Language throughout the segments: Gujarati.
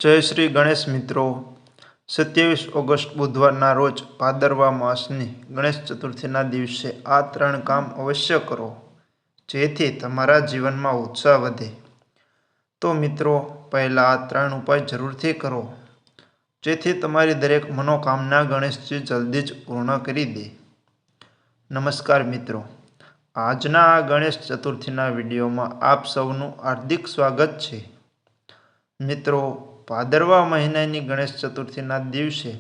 जय श्री गणेश मित्रों। 27 ऑगस्ट बुधवार रोज भादरवा मासनी गणेश चतुर्थी दिवसे आ 3 काम अवश्य करो जेथी तमारा जीवन में उत्साह वधे। तो मित्रों, पहला आ 3 उपाय जरूरथी करो जेथी तमारी दरेक मनोकामना गणेश जी जल्दी ज पूर्ण करी दे। नमस्कार मित्रों, आजना आ गणेश चतुर्थी विडियो में आप सौनु हार्दिक स्वागत है। मित्रों, भादरवा महीनानी गणेश चतुर्थी दिवसे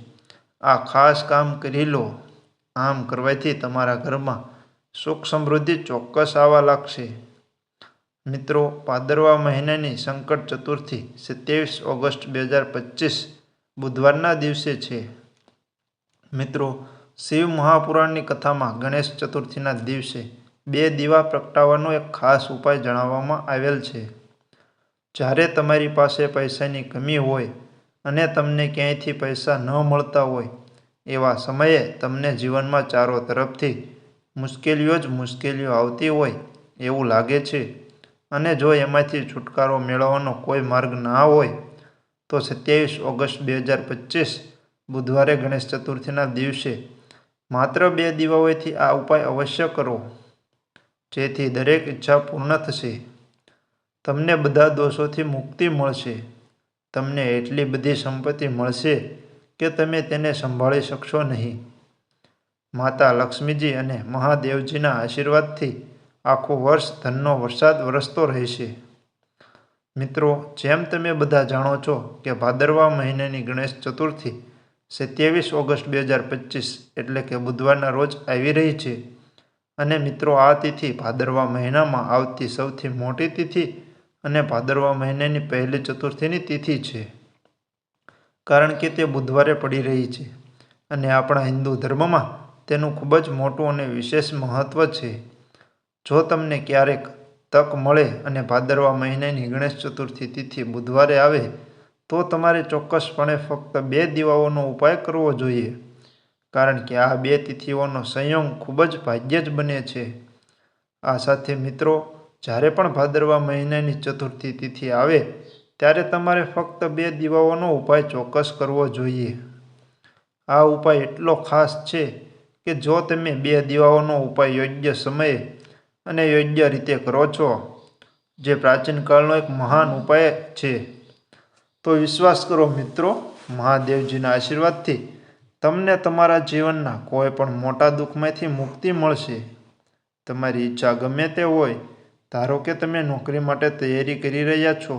आ खास काम करी लो। आम करवाथी तमारा घर में सुख समृद्धि चौक्कस आवा लागशे। मित्रों, भादरवा महीनानी संकट चतुर्थी 27 ऑगस्ट 2025 बुधवार दिवसे छे। मित्रों, शिव महापुराण की कथा में गणेश चतुर्थी दिवसे 2 दीवा प्रगटावવાનો एक खास उपाय जणाववामां आवेल छे। જ્યારે તમારી પાસે પૈસાની કમી હોય અને તમને ક્યાંયથી પૈસા ન મળતા હોય એવા સમયે તમને જીવનમાં ચારો તરફથી મુશ્કેલીઓ જ મુશ્કેલીઓ આવતી હોય એવું લાગે છે અને જો એમાંથી છુટકારો મેળવવાનો કોઈ માર્ગ ના હોય તો 27 ઓગસ્ટ 2025 બુધવારે ગણેશ ચતુર્થીના દિવસે માત્ર 2 દીવાઓથી આ ઉપાય અવશ્ય કરો, જેથી દરેક ઈચ્છા પૂર્ણ થશે। तमने बधा दोषोथी मुक्ति मळशे। तमने एटली बधी संपत्ति मळशे के तमे तेने संभाळी शकशो नहीं। माता लक्ष्मीजी अने महादेवजीना आशीर्वादथी आखुं वर्ष धननो वरसाद वरसतो रहेशे। मित्रों, जेम तमे बधा जाणो छो के भादरवा महीनानी गणेश चतुर्थी 27 ऑगस्ट 2025 एटले के बुधवारना रोज आवी रही छे अने मित्रों, आ तिथि भादरवा महीनामां आवती सौथी मोटी तिथि अने भादरवा महीनानी पहली चतुर्थीनी तिथि छे, कारण के ते बुधवारे पड़ी रही छे अने आपणा हिंदू धर्म में तेनुं खूब ज मोटुं अने विशेष महत्व छे। जो तमने क्यारेक तक मळे अने भादरवा महीनानी गणेश चतुर्थी तिथि बुधवारे आवे तो तमारे चोक्कसपणे फक्त 2 दीवाओनो उपाय करवो जोईए, कारण के आ 2 तिथिओनो संयोग खूब ज भाग्य ज बने छे। आ साथे मित्रों, જ્યારે પણ ભાદરવા મહિનાની ચતુર્થી તિથિ આવે ત્યારે તમારે ફક્ત 2 દીવાઓનો ઉપાય ચોક્કસ કરવો જોઈએ। આ ઉપાય એટલો ખાસ છે કે જો તમે 2 દીવાઓનો ઉપાય યોગ્ય સમયે અને યોગ્ય રીતે કરો છો, જે પ્રાચીન કાળનો એક મહાન ઉપાય છે, તો વિશ્વાસ કરો મિત્રો, મહાદેવજીના આશીર્વાદથી તમને તમારા જીવનના કોઈ પણ મોટા દુઃખમાંથી મુક્તિ મળશે। તમારી ઈચ્છા ગમે તે હોય, धारो के तमे नौकरी माटे तैयारी करी रह्या छो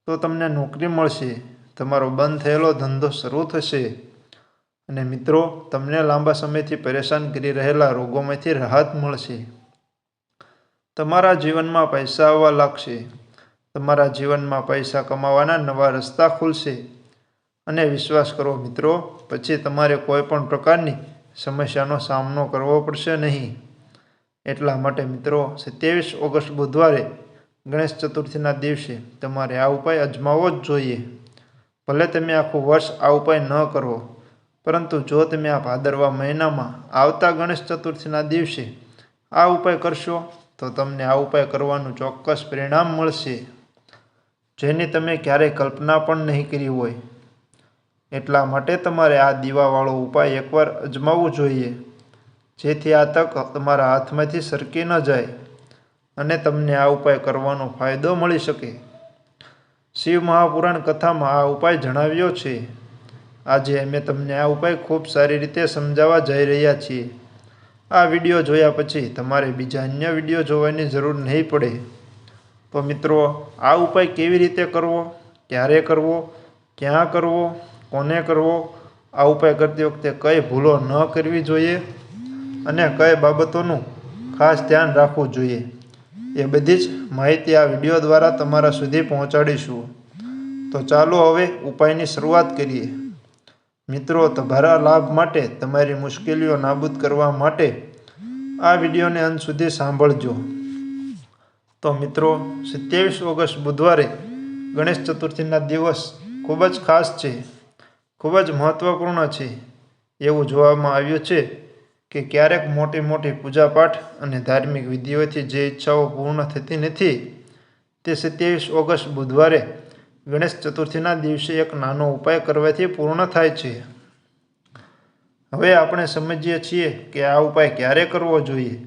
तो तमने नौकरी मळशे, तमारो बंध थयेलो धंधो शरू थशे अने मित्रों, तमने लांबा समयथी परेशान करी रहेला रोगोमांथी राहत मळशे। तमारा जीवन में पैसा आववा लागशे। तमारा जीवन में पैसा कमावाना नवा रस्ता खुलशे अने विश्वास करो मित्रों, पछी तमारे कोईपण प्रकारनी समस्यानो सामनो करवो पड़शे नहीं। एटला माटे मित्रों, 27 ऑगस्ट बुधवारे गणेश चतुर्थी दिवसे तमारे आ उपाय अजमावो ज जोईए। भले तमे आखुं वर्ष आ उपाय न करो, परंतु जो तमे आ भादरवा महीना में आवता गणेश चतुर्थी दिवसे आ उपाय करशो तो तमने आ उपाय करवानुं चोक्कस परिणाम मळशे, जेनी तमे क्यारेय कल्पना पण नहीं करी होय। एटला माटे तमारे आ दीवावाळो उपाय एकवार अजमाववो जोईए, जेथी आ तक तमारा हाथमांथी सरकी न जाए अने तमने आ उपाय करवानो फायदो मळी शके। शिव महापुराण कथा में आ उपाय जणाव्यो छे। आजे अमे तमने आ उपाय खूब सारी रीते समजाववा जई रह्या छीए। आ विडियो जोया पछी तमारे बीजा अन्य विडियो जोवानी जरूर नहीं पड़े। तो मित्रों, आ उपाय केवी रीते करवो, क्यारे करवो, क्यां करवो, कोने करवो, आ उपाय करती वखते कई भूलो न करवी जोईए अने कई बाबतोनुं खास ध्यान राखवुं जोईए, ए बधी ज माहिती आ विडियो द्वारा तमारा सुधी पहोंचाडीशुं। तो चालो हवे उपायनी शरूआत करीए। मित्रों, तमारा लाभ माटे, तमारी मुश्केलीओ नाबूद करवा माटे आ विडियोने अंत सुधी सांभळजो। तो मित्रों, 27 ऑगस्ट बुधवारे गणेश चतुर्थीना दिवस खूब ज खास छे, खूब ज महत्वपूर्ण छे। एवुं जोवामां आव्युं छे के क्यारेक मोटी मोटी पूजापाठ अने धार्मिक विधिओथी जे इच्छाओ पूर्ण थती नथी, ते 27 ऑगस्ट बुधवारे ગણેશ ચતુર્થીના દિવસે એક નાનો ઉપાય કરવાથી પૂર્ણ થાય છે। હવે આપણે સમજીએ છીએ કે આ ઉપાય ક્યારે કરવો જોઈએ।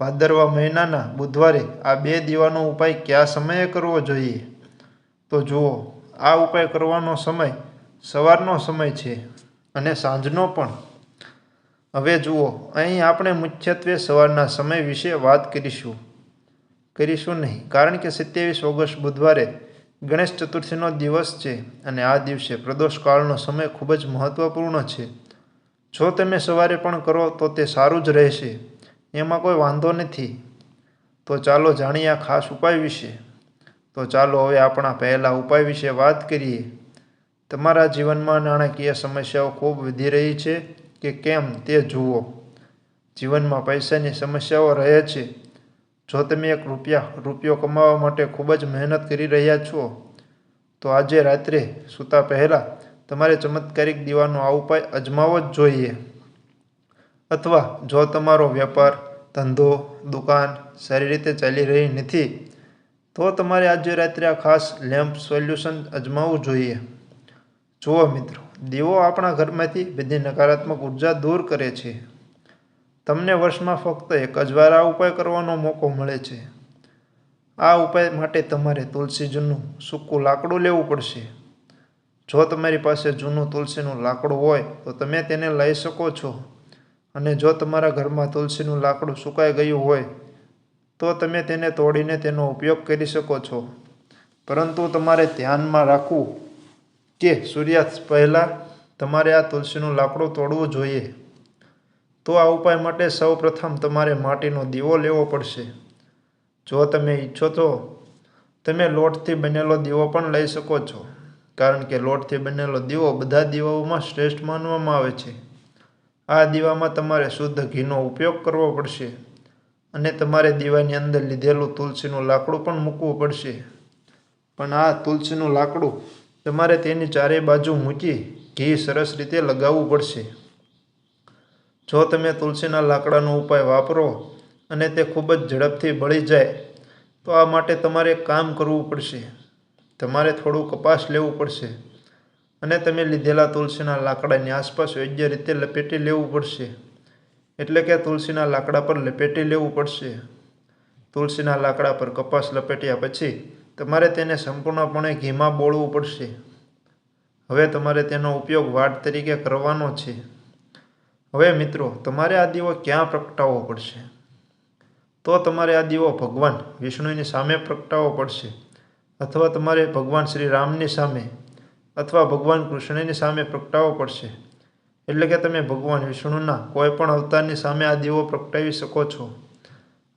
ભાદરવા મહિનાના બુધવારે આ 2 દીવાનો ઉપાય કયા સમયે કરવો જોઈએ? તો જુઓ, આ ઉપાય કરવાનો સમય સવારનો સમય છે અને સાંજનો પણ। હવે જુઓ, અહીં આપણે મુખ્યત્વે સવારના સમય વિશે વાત કરીશું નહીં, કારણ કે 27 ઓગસ્ટ બુધવારે ગણેશ ચતુર્થીનો દિવસ છે અને આ દિવસે પ્રદોષકાળનો સમય ખૂબ જ મહત્વપૂર્ણ છે। જો તમે સવારે પણ કરો તો તે સારું જ રહેશે, એમાં કોઈ વાંધો નથી। તો ચાલો જાણીએ આ ખાસ ઉપાય વિશે। તો ચાલો હવે આપણા પહેલા ઉપાય વિશે વાત કરીએ। તમારા જીવનમાં નાણાકીય સમસ્યાઓ ખૂબ વધી રહી છે કે કેમ તે જુઓ। જીવનમાં પૈસાની સમસ્યાઓ રહે છે। જો તમે એક રૂપિયો કમાવા માટે ખૂબ જ મહેનત કરી રહ્યા છો, તો આજે રાત્રે સૂતા પહેલાં તમારે ચમત્કારિક દીવાનો આ ઉપાય અજમાવવો જ જોઈએ। અથવા જો તમારો વેપાર, ધંધો, દુકાન સારી રીતે ચાલી રહી નથી, તો તમારે આજે રાત્રે આ ખાસ લેમ્પ સોલ્યુશન અજમાવવું જોઈએ। જુઓ મિત્રો, દીવો આપણા ઘરમાંથી બધી નકારાત્મક ઉર્જા દૂર કરે છે। તમને વર્ષમાં ફક્ત એક જ વાર આ ઉપાય કરવાનો મોકો મળે છે। આ ઉપાય માટે તમારે તુલસી જૂનું સૂકું લાકડું લેવું પડશે। જો તમારી પાસે જૂનું તુલસીનું લાકડું હોય તો તમે તેને લઈ શકો છો, અને જો તમારા ઘરમાં તુલસીનું લાકડું સુકાઈ ગયું હોય તો તમે તેને તોડીને તેનો ઉપયોગ કરી શકો છો। પરંતુ તમારે ધ્યાનમાં રાખવું કે સૂર્યાસ્ત પહેલાં તમારે આ તુલસીનું લાકડું તોડવું જોઈએ। તો આ ઉપાય માટે સૌ પ્રથમ તમારે માટીનો દીવો લેવો પડશે। જો તમે ઈચ્છો તો તમે લોટથી બનેલો દીવો પણ લઈ શકો છો, કારણ કે લોટથી બનેલો દીવો બધા દીવાઓમાં શ્રેષ્ઠ માનવામાં આવે છે। આ દીવામાં તમારે શુદ્ધ ઘીનો ઉપયોગ કરવો પડશે અને તમારે દીવાની અંદર લીધેલું તુલસીનું લાકડું પણ મૂકવું પડશે। પણ આ તુલસીનું લાકડું તમારે તેની ચારે બાજુ મૂકી ઘી સરસ રીતે લગાવવું પડશે। જો તમે તુલસીના લાકડાનો ઉપાય વાપરો અને તે ખૂબ જ ઝડપથી બળી જાય, તો આ માટે તમારે એક કામ કરવું પડશે। તમારે થોડું કપાસ લેવું પડશે અને તમે લીધેલા તુલસીના લાકડાની આસપાસ યોગ્ય રીતે લપેટી લેવું પડશે। એટલે કે તુલસીના લાકડા પર લપેટી લેવું પડશે। તુલસીના લાકડા પર કપાસ લપેટ્યા પછી તમારે તેને સંપૂર્ણપણે ઘીમાં બોળવું પડશે। હવે તમારે તેનો ઉપયોગ વાડ તરીકે કરવાનો છે। હવે મિત્રો, તમારે આ દીવો ક્યાં પ્રગટાવવો પડશે? તો તમારે આ દીવો ભગવાન વિષ્ણુની સામે પ્રગટાવવો પડશે, અથવા તમારે ભગવાન શ્રી રામની સામે અથવા ભગવાન કૃષ્ણની સામે પ્રગટાવવો પડશે। એટલે કે તમે ભગવાન વિષ્ણુના કોઈ પણ અવતારની સામે આ દીવો પ્રગટાવી શકો છો,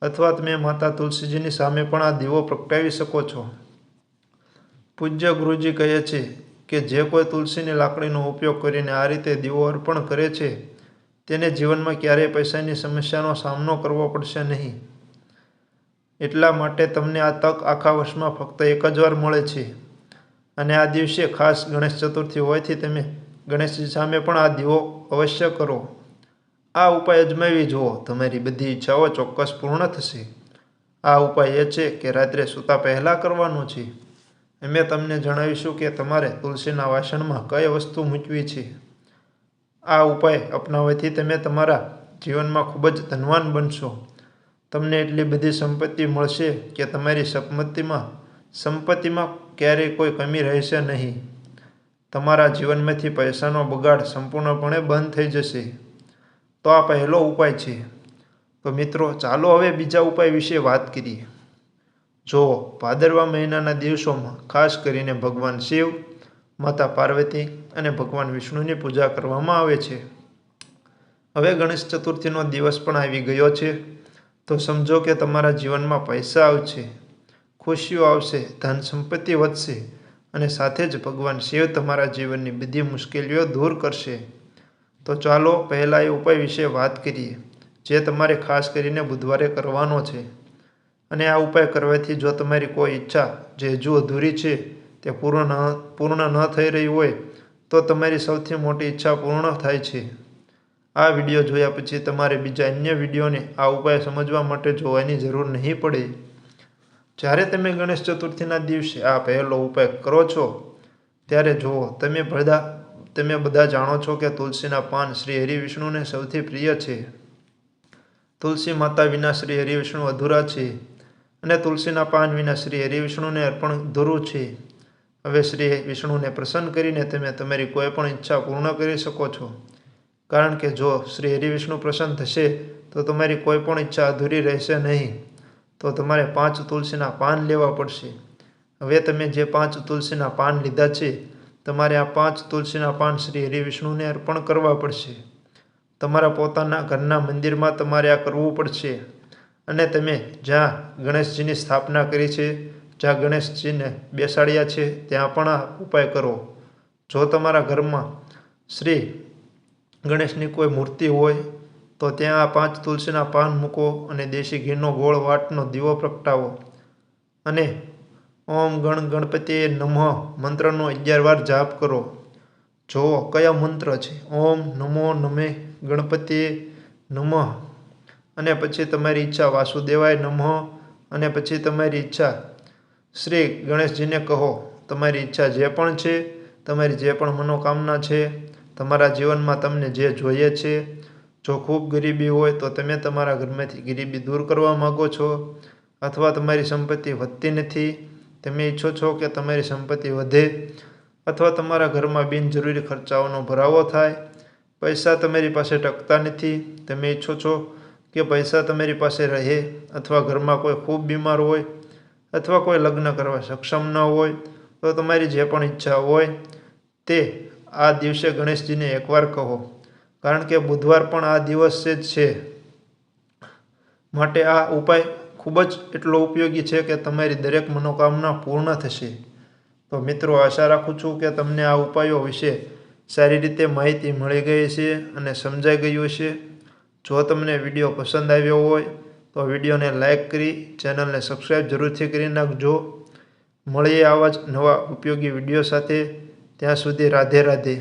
અથવા તમે માતા તુલસીજીની સામે પણ આ દીવો પ્રગટાવી શકો છો। પૂજ્ય ગુરુજી કહે છે કે જે કોઈ તુલસીની લાકડીનો ઉપયોગ કરીને આ રીતે દીવો અર્પણ કરે છે, તેને જીવનમાં ક્યારેય પૈસાની સમસ્યાનો સામનો કરવો પડશે નહીં। એટલા માટે તમને આ તક આખા વર્ષમાં ફક્ત એક જ વાર મળે છે, અને આ દિવસે ખાસ ગણેશ ચતુર્થી હોવાથી તમે ગણેશજી સામે પણ આ દીવો અવશ્ય કરો। આ ઉપાય અજમાવી જુઓ, તમારી બધી ઈચ્છાઓ ચોક્કસ પૂર્ણ થશે। આ ઉપાય એ છે કે રાત્રે સૂતા પહેલાં કરવાનો છે। અમે તમને જણાવીશું કે તમારે તુલસીના વાસણમાં કઈ વસ્તુ મૂકવી છે। આ ઉપાય અપનાવવાથી તમે તમારા જીવનમાં ખૂબ જ ધનવાન બનશો। તમને એટલી બધી સંપત્તિ મળશે કે તમારી સંપત્તિમાં ક્યારેય કોઈ કમી રહેશે નહીં। તમારા જીવનમાંથી પૈસાનો બગાડ સંપૂર્ણપણે બંધ થઈ જશે। તો આ પહેલો ઉપાય છે। તો મિત્રો, ચાલો હવે બીજા ઉપાય વિશે વાત કરીએ। જુઓ, ભાદરવા મહિનાના દિવસોમાં ખાસ કરીને ભગવાન શિવ, માતા પાર્વતી અને ભગવાન વિષ્ણુની પૂજા કરવામાં આવે છે। હવે ગણેશ ચતુર્થીનો દિવસ પણ આવી ગયો છે, તો સમજો કે તમારા જીવનમાં પૈસા આવશે, ખુશીઓ આવશે, ધન સંપત્તિ વધશે, અને સાથે જ ભગવાન શિવ તમારા જીવનની બધી મુશ્કેલીઓ દૂર કરશે। તો ચાલો પહેલા એ ઉપાય વિશે વાત કરીએ, જે તમારે ખાસ કરીને બુધવારે કરવાનો છે। અને આ ઉપાય કરવાથી જો તમારી કોઈ ઈચ્છા જે હજુ અધૂરી છે તે પૂર્ણ ન થઈ રહી હોય, તો તમારી સૌથી મોટી ઈચ્છા પૂર્ણ થાય છે। આ વિડીયો જોયા પછી તમારે બીજા અન્ય વિડીયોને આ ઉપાય સમજવા માટે જોવાની જરૂર નહીં પડે। જ્યારે તમે ગણેશ ચતુર્થીના દિવસે આ પહેલો ઉપાય કરો છો ત્યારે જુઓ, તમે બધા જાણો છો કે તુલસીના પાન શ્રી હરિવિષ્ણુને સૌથી પ્રિય છે. તુલસી માતા વિના શ્રી હરિવિષ્ણુ અધૂરા છે અને તુલસીના પાન વિના શ્રી હરિવિષ્ણુને અર્પણ અધૂરું છે. હવે શ્રી વિષ્ણુને પ્રસન્ન કરીને તમે તમારી કોઈ પણ ઈચ્છા પૂર્ણ કરી શકો છો. કારણ કે જો શ્રી હરિવિષ્ણુ પ્રસન્ન થશે તો તમારી કોઈ પણ ઈચ્છા અધૂરી રહેશે નહીં. તો તમારે 5 તુલસીના પાન લેવા પડશે. હવે તમે જે 5 તુલસીના પાન લીધા છે, તમારે આ 5 તુલસીના પાન શ્રી હરિવિષ્ણુને અર્પણ કરવા પડશે. તમારા પોતાના ઘરના મંદિરમાં તમારે આ કરવું પડશે. અને તમે જ્યાં ગણેશજીની સ્થાપના કરી છે, જ્યાં ગણેશજીને બેસાડ્યા છે, ત્યાં પણ આ ઉપાય કરો. જો તમારા ઘરમાં શ્રી ગણેશની કોઈ મૂર્તિ હોય તો ત્યાં આ 5 તુલસીના પાન મૂકો અને દેશી ઘીનો ગોળ વાટનો દીવો પ્રગટાવો અને ઓમ ગણ ગણપતિએ નમઃ મંત્રનો 11 વાર જાપ કરો. જુઓ કયો મંત્ર છે. ઓમ નમો નમે ગણપતિએ નમઃ અને પછી તમારી ઈચ્છા વાસુદેવાય નમઃ અને પછી તમારી ઈચ્છા શ્રી ગણેશજીને કહો. તમારી ઈચ્છા જે પણ છે, તમારી જે પણ મનોકામના છે, તમારા જીવનમાં તમને જે જોઈએ છે. જો ખૂબ ગરીબી હોય તો તમે તમારા ઘરમાંથી ગરીબી દૂર કરવા માગો છો, અથવા તમારી સંપત્તિ વધતી નથી, તમે ઈચ્છો છો કે તમારી સંપત્તિ વધે, અથવા તમારા ઘરમાં બિનજરૂરી ખર્ચાઓનો ભરાવો થાય, પૈસા તમારી પાસે ટકતા નથી, તમે ઈચ્છો છો કે પૈસા તમારી પાસે રહે, અથવા ઘરમાં કોઈ ખૂબ બીમાર હોય, અથવા કોઈ લગ્ન કરવા સક્ષમ ન હોય, તો તમારી જે પણ ઈચ્છા હોય તે આ દિવસે ગણેશજીને એકવાર કહો. કારણ કે બુધવાર પણ આ દિવસ જ છે. માટે આ ઉપાય ખૂબ જ એટલો ઉપયોગી છે કે તમારી દરેક મનોકામના પૂર્ણ થશે. તો મિત્રો, આશા રાખું છું કે તમને આ ઉપાયો વિશે સારી રીતે માહિતી મળી ગઈ છે અને સમજાઈ ગયું છે. જો તમને વિડીયો પસંદ આવ્યો હોય તો વિડીયોને લાઇક કરી ચેનલને સબસ્ક્રાઈબ જરૂરથી કરી નાખજો. મળીએ આવા જ નવા ઉપયોગી વિડીયો સાથે. ત્યાં સુધી રાધે રાધે.